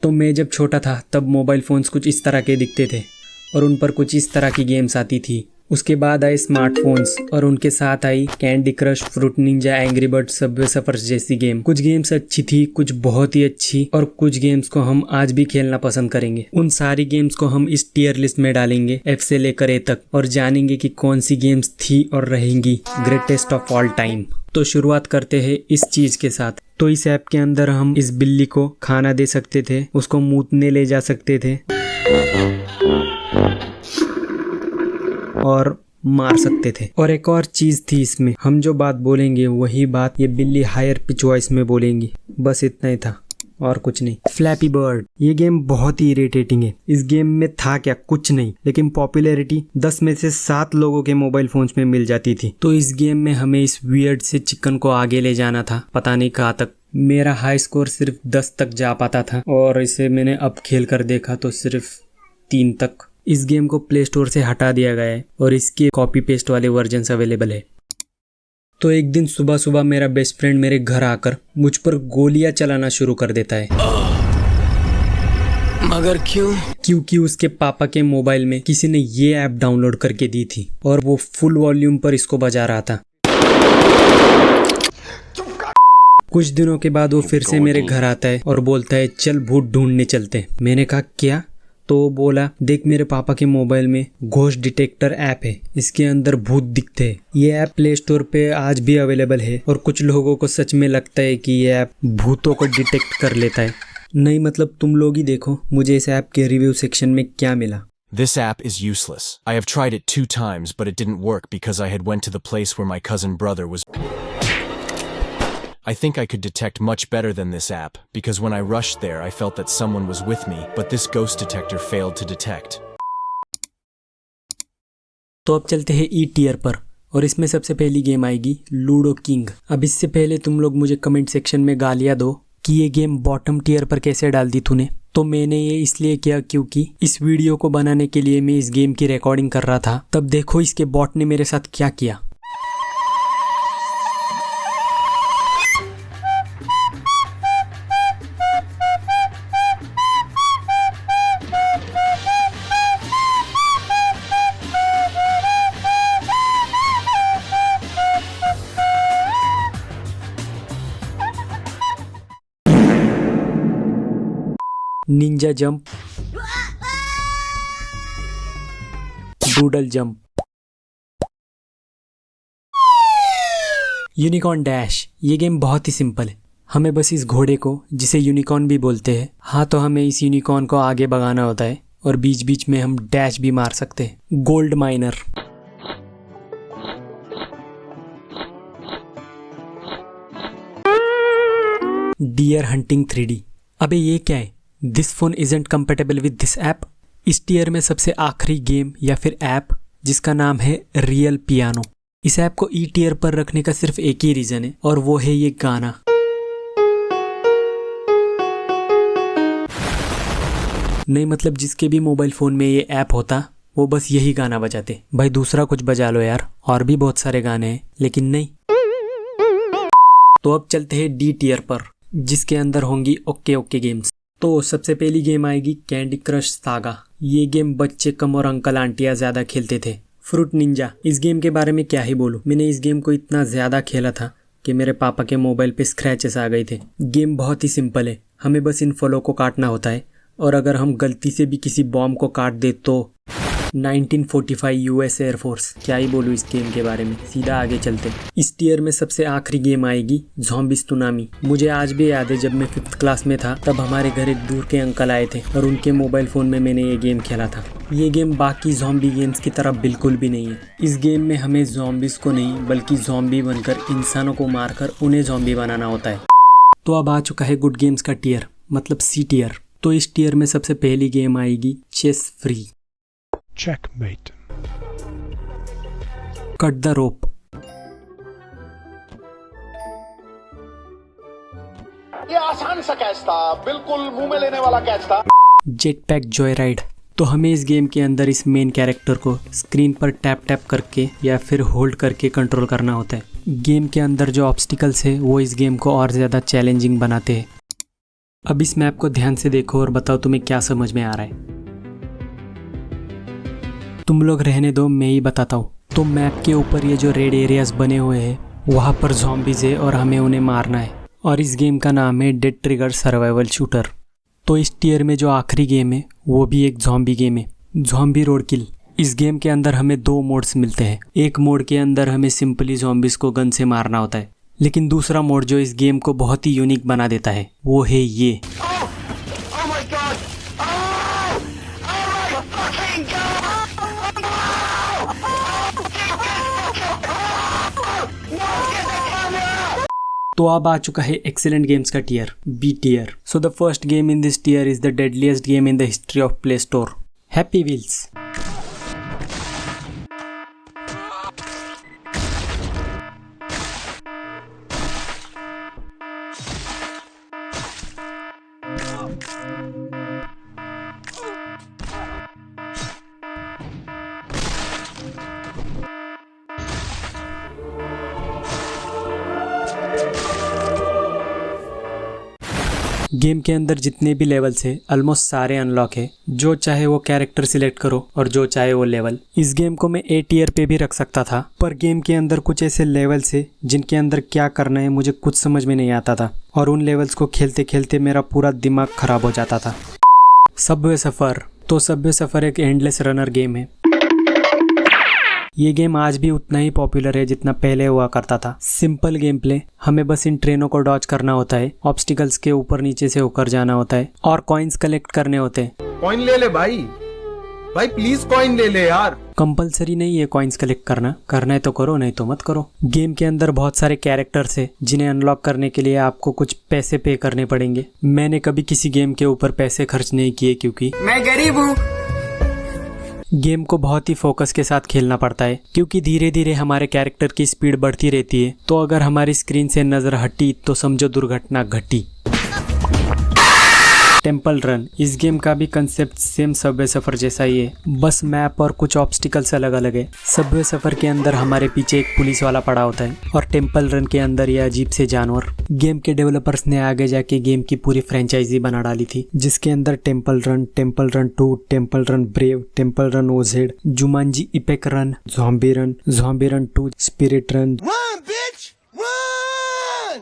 तो मैं जब छोटा था तब मोबाइल फ़ोन्स कुछ इस तरह के दिखते थे और उन पर कुछ इस तरह की गेम्स आती थी। उसके बाद आए स्मार्टफोन्स और उनके साथ eye candy crush, fruit Ninja, angry birds, Subway suffers जैसी गेम। कुछ गेम्स अच्छी थी, कुछ बहुत ही अच्छी, और कुछ गेम्स को हम आज भी खेलना पसंद करेंगे। उन सारी गेम्स को हम इस टियर लिस्ट में डालेंगे F से लेकर A तक, और जानेंगे कि कौन सी गेम्स थी और रहेंगी ग्रेटेस्ट ऑफ ऑल टाइम। तो शुरुआत करते हैं इस चीज के साथ। तो इस ऐप के अंदर हम इस बिल्ली को खाना दे सकते थे, उसको मूतने ले जा सकते थे और मार सकते थे। और एक और चीज थी इसमें, हम जो बात बोलेंगे वही बात ये बिल्ली हायर पिच वॉइस में बोलेंगी। बस इतना ही था और कुछ नहीं। फ्लैपी बर्ड, ये गेम बहुत ही इरिटेटिंग है। इस गेम में था क्या, कुछ नहीं, लेकिन पॉपुलैरिटी 10 में से 7 लोगों के मोबाइल फोन्स में मिल जाती थी। तो इस गेम में हमें इस वियर्ड से चिकन को आगे ले जाना था, पता नहीं कहाँ तक। मेरा हाई स्कोर सिर्फ 10 तक जा पाता था और इसे मैंने अब खेल कर देखा तो सिर्फ 3 तक। इस गेम को प्ले स्टोर से हटा दिया गया है और इसके कॉपी पेस्ट वाले वर्जन्स अवेलेबल है। तो एक दिन सुबह सुबह मेरा बेस्ट फ्रेंड मेरे घर आकर मुझ पर गोलियां चलाना शुरू कर देता है। मगर क्यों? क्योंकि उसके पापा के मोबाइल में किसी ने ये ऐप डाउनलोड करके दी थी और वो फुल वॉल्यूम पर इसको बजा रहा था। कुछ दिनों के बाद वो फिर से मेरे घर आता है और बोलता है चल भूत ढूंढने चलते हैं। मैंने कहा क्या? तो वो बोला देख मेरे पापा के मोबाइल में घोस्ट डिटेक्टर ऐप है, इसके अंदर भूत दिखते हैं। ये ऐप प्ले स्टोर पे आज भी अवेलेबल है और कुछ लोगों को सच में लगता है कि ये ऐप भूतों को डिटेक्ट कर लेता है। नहीं मतलब तुम लोग ही देखो मुझे इस ऐप के रिव्यू सेक्शन में क्या मिला। This app is useless. I have tried it 2 times but it didn't work because I had went to the place where my cousin brother was. I think I could detect much better than this app because when I rushed there I felt that someone was with me but this ghost detector failed to detect. तो अब चलते हैं ई tier पर और इसमें सबसे पहली game आएगी लूडो किंग। अब इससे पहले तुम लोग मुझे कमेंट सेक्शन में गालियां दो कि ये गेम बॉटम टियर पर कैसे डाल दी तूने। तो मैंने ये इसलिए किया क्योंकि इस वीडियो को बनाने के लिए मैं इस गेम की रिकॉर्डिंग कर रहा था। तब देखो इसके बॉट ने मेरे साथ क्या किया। Ninja jump, doodle jump, unicorn dash. ये गेम बहुत ही सिंपल है। हमें बस इस घोड़े को, जिसे यूनिकॉर्न भी बोलते हैं, हाँ तो हमें इस यूनिकॉर्न को आगे भगाना होता है और बीच बीच में हम डैश भी मार सकते हैं। Gold miner, deer hunting 3D। अबे ये क्या है? This phone isn't compatible with this app. इस टियर में सबसे आखिरी गेम या फिर ऐप जिसका नाम है रियल पियानो। इस ऐप को ई टियर पर रखने का सिर्फ एक ही रीजन है और वो है ये गाना। नहीं मतलब जिसके भी मोबाइल फोन में ये ऐप होता वो बस यही गाना बजाते। भाई दूसरा कुछ बजा लो यार, और भी बहुत सारे गाने हैं, लेकिन नहीं। तो अब चलते हैं डी टियर पर जिसके अंदर होंगी ओके ओके गेम्स। तो सबसे पहली गेम आएगी कैंडी क्रश सागा। ये गेम बच्चे कम और अंकल आंटियां ज्यादा खेलते थे। फ्रूट निंजा, इस गेम के बारे में क्या ही बोलूं। मैंने इस गेम को इतना ज्यादा खेला था कि मेरे पापा के मोबाइल पे स्क्रैचेस आ गए थे। गेम बहुत ही सिंपल है, हमें बस इन फलों को काटना होता है और अगर हम गलती से भी किसी बॉम्ब को काट दे तो 1945 यूएस एयरफोर्स। क्या ही बोलूं इस गेम के बारे में। सीधा आगे चलते। इस टियर में सबसे आखिरी गेम आएगी ज़ॉम्बीज़ सुनामी। मुझे आज भी याद है जब मैं 5th क्लास में था तब हमारे घर एक दूर के अंकल आए थे और उनके मोबाइल फ़ोन में मैंने ये गेम खेला था। ये गेम बाकी ज़ॉम्बी गेम्स की तरह बिल्कुल भी नहीं है। इस गेम में हमें ज़ॉम्बीज़ को नहीं बल्कि ज़ॉम्बी बनकर इंसानों को मारकर उन्हें ज़ॉम्बी बनाना होता है। तो अब आ चुका है गुड गेम्स का टियर, मतलब सी टियर। तो इस टियर में सबसे पहली गेम आएगी chess free. Checkmate. Cut the rope. ये आसान सा कैच था, बिल्कुल मुंह में लेने वाला कैच था। Jet pack Joy ride. तो हमें इस गेम के अंदर इस मेन कैरेक्टर को स्क्रीन पर टैप टैप करके या फिर होल्ड करके कंट्रोल करना होता है। गेम के अंदर जो ऑब्स्टिकल्स है वो इस गेम को और ज़्यादा चैलेंजिंग बनाते हैं। अब इस मैप को ध्यान से देखो और बताओ तुम्हें क्या समझ में आ रहा है। तुम लोग रहने दो, मैं ही बताता हूँ। तो मैप के ऊपर ये जो रेड एरियाज बने हुए हैं वहाँ पर ज़ॉम्बीज़ है और हमें उन्हें मारना है। और इस गेम का नाम है डेड ट्रिगर सर्वाइवल शूटर। तो इस टियर में जो आखिरी गेम है वो भी एक ज़ॉम्बी गेम है, ज़ॉम्बी रोड किल। इस गेम के अंदर हमें 2 मोड्स मिलते हैं। एक मोड के अंदर हमें सिंपली ज़ॉम्बीज़ को गन से मारना होता है, लेकिन दूसरा मोड जो इस गेम को बहुत ही यूनिक बना देता है वो है ये। तो अब आ चुका है एक्सीलेंट गेम्स का tier, B tier. So the first game in this tier is the deadliest game in the history of Play Store, Happy Wheels. Game के अंदर जितने भी लेवल्स है ऑलमोस्ट सारे अनलॉक है। जो चाहे वो कैरेक्टर सिलेक्ट करो और जो चाहे वो लेवल। इस गेम को मैं ए टियर पे भी रख सकता था, पर गेम के अंदर कुछ ऐसे लेवल्स है जिनके अंदर क्या करना है मुझे कुछ समझ में नहीं आता था, और उन लेवल्स को खेलते खेलते मेरा पूरा दिमाग खराब हो जाता था। सबवे सफ़र। तो सबवे सफ़र एक एंडलेस रनर गेम है। ये गेम आज भी उतना ही पॉपुलर है जितना पहले हुआ करता था। सिंपल गेम प्ले, हमें बस इन ट्रेनों को डॉज करना होता है, ऑब्स्टिकल्स के ऊपर नीचे से होकर जाना होता है और कॉइन्स कलेक्ट करने होते हैं। कॉइन ले ले भाई, भाई प्लीज कॉइन ले ले यार। कंपलसरी नहीं है कॉइन्स कलेक्ट करना है तो करो, नहीं तो मत करो। गेम के अंदर बहुत सारे कैरेक्टर्स है जिन्हें अनलॉक करने के लिए आपको कुछ पैसे पे करने पड़ेंगे। मैंने कभी किसी गेम के ऊपर पैसे खर्च नहीं किए क्योंकि मैं गरीब हूँ। गेम को बहुत ही फोकस के साथ खेलना पड़ता है क्योंकि धीरे धीरे हमारे कैरेक्टर की स्पीड बढ़ती रहती है। तो अगर हमारी स्क्रीन से नजर हटी तो समझो दुर्घटना घटी। Temple run. इस गेम का भी कंसेप्ट सेम सबवे सफर जैसा ही है, बस मैप और कुछ ऑब्स्टिकल्स अलग अलग है। सबवे सफर के अंदर हमारे पीछे एक पुलिस वाला पड़ा होता है और टेम्पल रन के अंदर ये अजीब से जानवर। गेम के डेवलपर्स ने आगे जाके गेम की पूरी फ्रेंचाइजी बना डाली थी, जिसके अंदर Temple Run 2, Temple Run Brave, Temple Run OZ, Jumanji Epic Run, Zombie Run 2, Spirit Run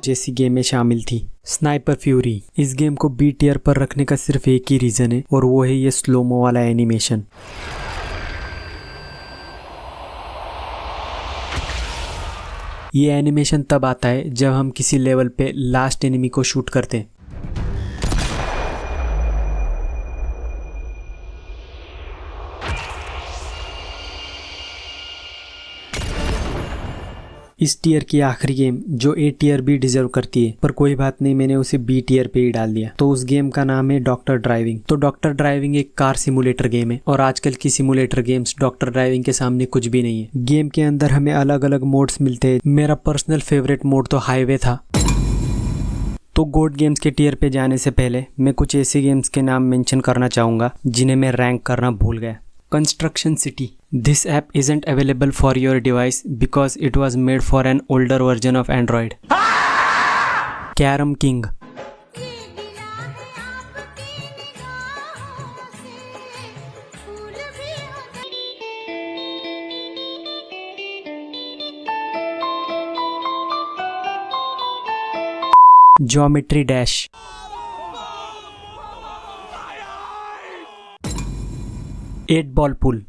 जैसी गेमें शामिल थी। Sniper Fury. इस गेम को बी टियर पर रखने का सिर्फ एक ही रीजन है और वो है ये स्लोमो वाला एनिमेशन। ये एनिमेशन तब आता है जब हम किसी लेवल पे लास्ट एनिमी को शूट करते हैं। इस टियर की आखिरी गेम जो ए टियर भी डिजर्व करती है, पर कोई बात नहीं, मैंने उसे बी टियर पे ही डाल दिया। तो उस गेम का नाम है डॉक्टर ड्राइविंग। तो डॉक्टर ड्राइविंग एक कार सिमुलेटर गेम है और आजकल की सिमुलेटर गेम्स डॉक्टर ड्राइविंग के सामने कुछ भी नहीं है। गेम के अंदर हमें अलग अलग मोड्स मिलते हैं। मेरा पर्सनल फेवरेट मोड तो हाईवे था। तो गोट गेम्स के टियर पे जाने से पहले मैं कुछ ऐसे गेम्स के नाम मेंशन करना चाहूँगा जिन्हें मैं रैंक करना भूल गया। Construction City. This app isn't available for your device because it was made for an older version of Android. Carom King. Geometry Dash. 8 Ball Pool.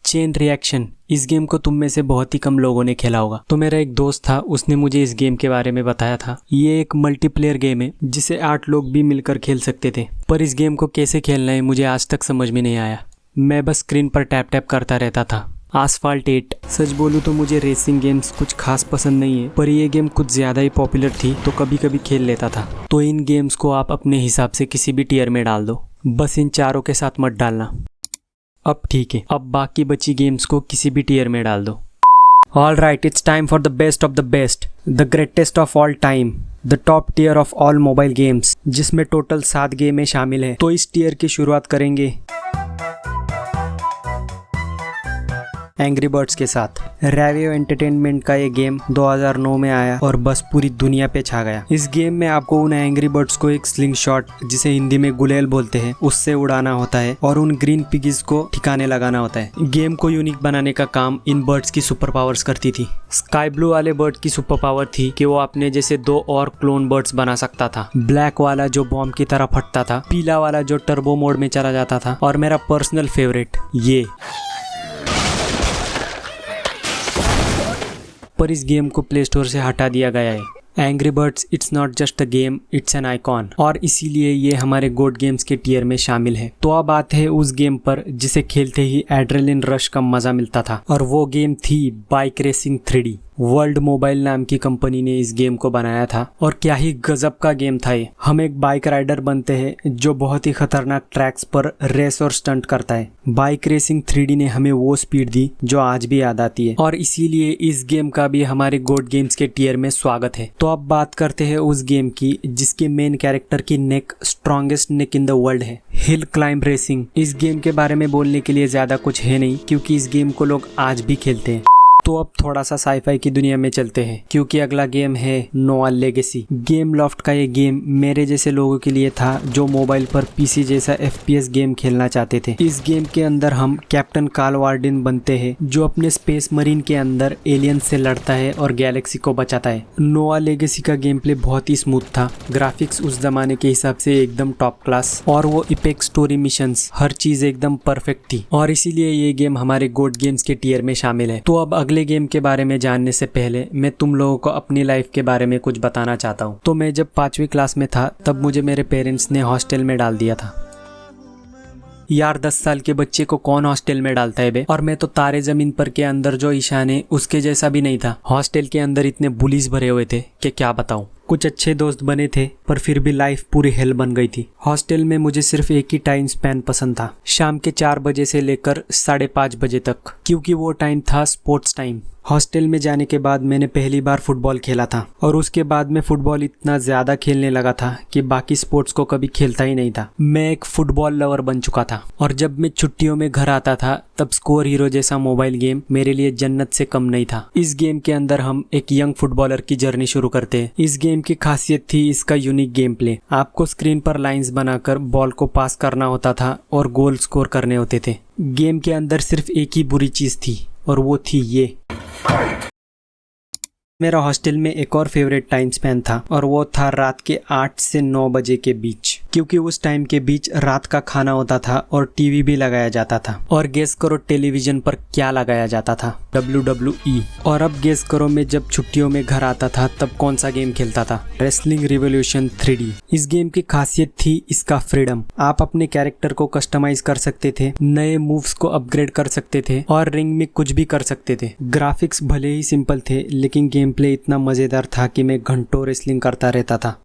Chain reaction. इस गेम को तुम में से बहुत ही कम लोगों ने खेला होगा। तो मेरा एक दोस्त था, उसने मुझे इस गेम के बारे में बताया था। ये एक मल्टीप्लेयर गेम है जिसे 8 लोग भी मिलकर खेल सकते थे, पर इस गेम को कैसे खेलना है मुझे आज तक समझ में नहीं आया। मैं बस स्क्रीन पर टैप टैप करता रहता था। आसफाल्ट 8। सच बोलूँ तो मुझे रेसिंग गेम्स कुछ खास पसंद नहीं है, पर ये गेम कुछ ज़्यादा ही पॉपुलर थी तो कभी कभी खेल लेता था। तो इन गेम्स को आप अपने हिसाब से किसी भी टियर में डाल दो, बस इन चारों के साथ मत डालना। अब ठीक है, अब बाकी बची गेम्स को किसी भी टियर में डाल दो। All right, it's time for the best of the best, the greatest of all time, the top tier of all mobile games, जिसमें टोटल 7 गेमें शामिल हैं। तो इस टियर की शुरुआत करेंगे एंग्री बर्ड्स के साथ। रेवियो एंटरटेनमेंट का ये गेम 2009 में आया और बस पूरी दुनिया पे छा गया। इस गेम में आपको उन एंग्री बर्ड्स को एक स्लिंग शॉट, जिसे हिंदी में गुलेल बोलते हैं, उससे उड़ाना होता है और उन ग्रीन पिगीज को ठिकाने लगाना होता है। गेम को यूनिक बनाने का काम इन बर्ड्स की सुपर पावर्स करती थी। स्काई ब्लू वाले बर्ड की सुपर पावर थी कि वो अपने जैसे 2 और क्लोन बर्ड्स बना सकता था। ब्लैक वाला जो बॉम्ब की तरह फटता था, पीला वाला जो टर्बो मोड में चला जाता था, और मेरा पर्सनल फेवरेट ये। पर इस गेम को प्ले स्टोर से हटा दिया गया है। Angry birds it's not just a game, it's an icon, और इसीलिए ये हमारे गोट गेम्स के टियर में शामिल है। तो अब बात है उस गेम पर जिसे खेलते ही एड्रेनलिन रश का मजा मिलता था, और वो गेम थी bike racing 3D। World mobile नाम की कंपनी ने इस गेम को बनाया था, और क्या ही गजब का गेम था ये। हम एक बाइक राइडर बनते हैं जो बहुत ही खतरनाक ट्रैक्स पर रेस और स्टंट करता है। बाइक रेसिंग 3D ने हमें वो स्पीड दी जो आज भी याद आती है, और इसीलिए इस गेम का भी हमारे गोट गेम्स के टियर में स्वागत है। तो अब बात करते हैं उस गेम की जिसके मेन कैरेक्टर की neck strongest neck in the world है, हिल क्लाइंब रेसिंग। इस गेम के बारे में बोलने के लिए ज्यादा कुछ है नहीं, क्योंकि इस गेम को लोग आज भी खेलते हैं। तो अब थोड़ा सा साईफाई की दुनिया में चलते हैं, क्योंकि अगला गेम है नोआ लेगेसी। गेम लॉफ्ट का ये गेम मेरे जैसे लोगों के लिए था जो मोबाइल पर पीसी जैसा FPS गेम खेलना चाहते थे। इस गेम के अंदर हम कैप्टन कार्ल वार्डिन बनते हैं जो अपने स्पेस मरीन के अंदर एलियन से लड़ता है और गैलेक्सी को बचाता है। नोआ लेगेसी का गेम प्ले बहुत ही स्मूथ था, ग्राफिक्स उस जमाने के हिसाब से एकदम टॉप क्लास, और वो इपेक स्टोरी मिशंस, हर चीज एकदम परफेक्ट थी, और इसीलिए ये गेम हमारे गोट गेम्स के टियर में शामिल है। तो अब अगले गेम के बारे में जानने से पहले मैं तुम लोगों को अपनी लाइफ के बारे में कुछ बताना चाहता हूँ। तो मैं जब 5वीं क्लास में था तब मुझे मेरे पेरेंट्स ने हॉस्टल में डाल दिया था। यार 10 साल के बच्चे को कौन हॉस्टल में डालता है बे? और मैं तो तारे जमीन पर के अंदर जो ईशान है उसके जैसा भी नहीं था। हॉस्टल के अंदर इतने बुलीज भरे हुए थे कि क्या बताऊं। कुछ अच्छे दोस्त बने थे पर फिर भी लाइफ पूरी हेल बन गई थी। हॉस्टल में मुझे सिर्फ एक ही टाइम स्पैन पसंद था, शाम के 4 बजे से लेकर 5:30 बजे तक, क्योंकि वो टाइम था स्पोर्ट्स टाइम। हॉस्टल में जाने के बाद मैंने पहली बार फुटबॉल खेला था, और उसके बाद मैं फुटबॉल इतना ज्यादा खेलने लगा था कि बाकी स्पोर्ट्स को कभी खेलता ही नहीं था। मैं एक फुटबॉल लवर बन चुका था, और जब मैं छुट्टियों में घर आता था तब स्कोर हीरो जैसा मोबाइल गेम मेरे लिए जन्नत से कम नहीं था। इस गेम के अंदर हम एक यंग फुटबॉलर की जर्नी शुरू करते हैं। इस गेम की खासियत थी इसका यूनिक गेम प्ले। आपको स्क्रीन पर लाइंस बनाकर बॉल को पास करना होता था और गोल स्कोर करने होते थे। गेम के अंदर सिर्फ एक ही बुरी चीज थी, और वो थी ये। मेरा हॉस्टल में एक और फेवरेट टाइम स्पैन था, और वो था रात के 8 से 9 बजे के बीच, क्योंकि उस टाइम के बीच रात का खाना होता था और टीवी भी लगाया जाता था। और गेस करो टेलीविजन पर क्या लगाया जाता था? WWE। और अब गेस करो मैं जब छुट्टियों में घर आता था तब कौन सा गेम खेलता था? Wrestling revolution 3D। इस गेम की खासियत थी इसका फ्रीडम। आप अपने कैरेक्टर को कस्टमाइज कर सकते थे, नए मूव्स को अपग्रेड कर सकते थे, और रिंग में कुछ भी कर सकते थे। ग्राफिक्स भले ही सिंपल थे, लेकिन गेम प्ले इतना मजेदार था कि मैं घंटों रेसलिंग करता रहता था।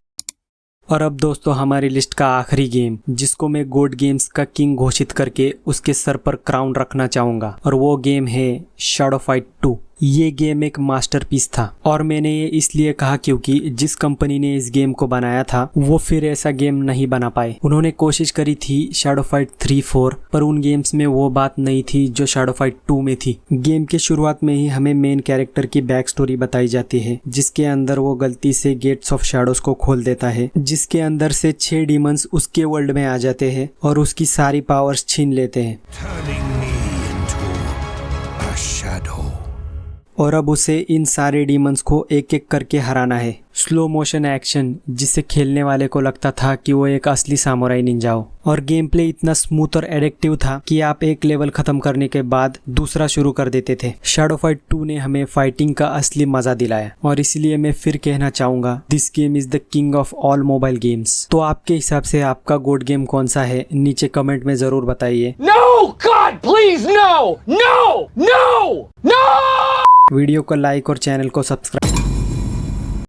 और अब दोस्तों हमारी लिस्ट का आखिरी गेम, जिसको मैं गोट गेम्स का किंग घोषित करके उसके सर पर क्राउन रखना चाहूंगा, और वो गेम है शैडो फाइट 2। ये गेम एक मास्टरपीस था, और मैंने ये इसलिए कहा क्योंकि जिस कंपनी ने इस गेम को बनाया था वो फिर ऐसा गेम नहीं बना पाए। उन्होंने कोशिश करी थी शैडो फाइट 3-4, पर उन गेम्स में वो बात नहीं थी जो शैडो फाइट 2 में थी। गेम के शुरुआत में ही हमें मेन कैरेक्टर की बैक स्टोरी बताई जाती है, जिसके अंदर वो गलती से गेट्स ऑफ शैडोज को खोल देता है, जिसके अंदर से 6 डीमंस उसके वर्ल्ड में आ जाते हैं और उसकी सारी पावर्स छीन लेते हैं। और अब उसे इन सारे डीमंस को एक एक करके हराना है। स्लो मोशन एक्शन, जिससे खेलने वाले को लगता था कि वो एक असली सामुराई निंजा हो। और गेम प्ले इतना स्मूथ और एडिक्टिव था कि आप एक लेवल खत्म करने के बाद दूसरा शुरू कर देते थे। शैडो फाइट 2 ने हमें फाइटिंग का असली मजा दिलाया, और इसलिए मैं फिर कहना चाहूंगा this game is the king of all mobile games. तो आपके हिसाब से आपका गोट गेम कौन सा है? नीचे कमेंट में जरूर बताइए। No, God, please, no, no, no, no! Video को लाइक और चैनल को सब्सक्राइब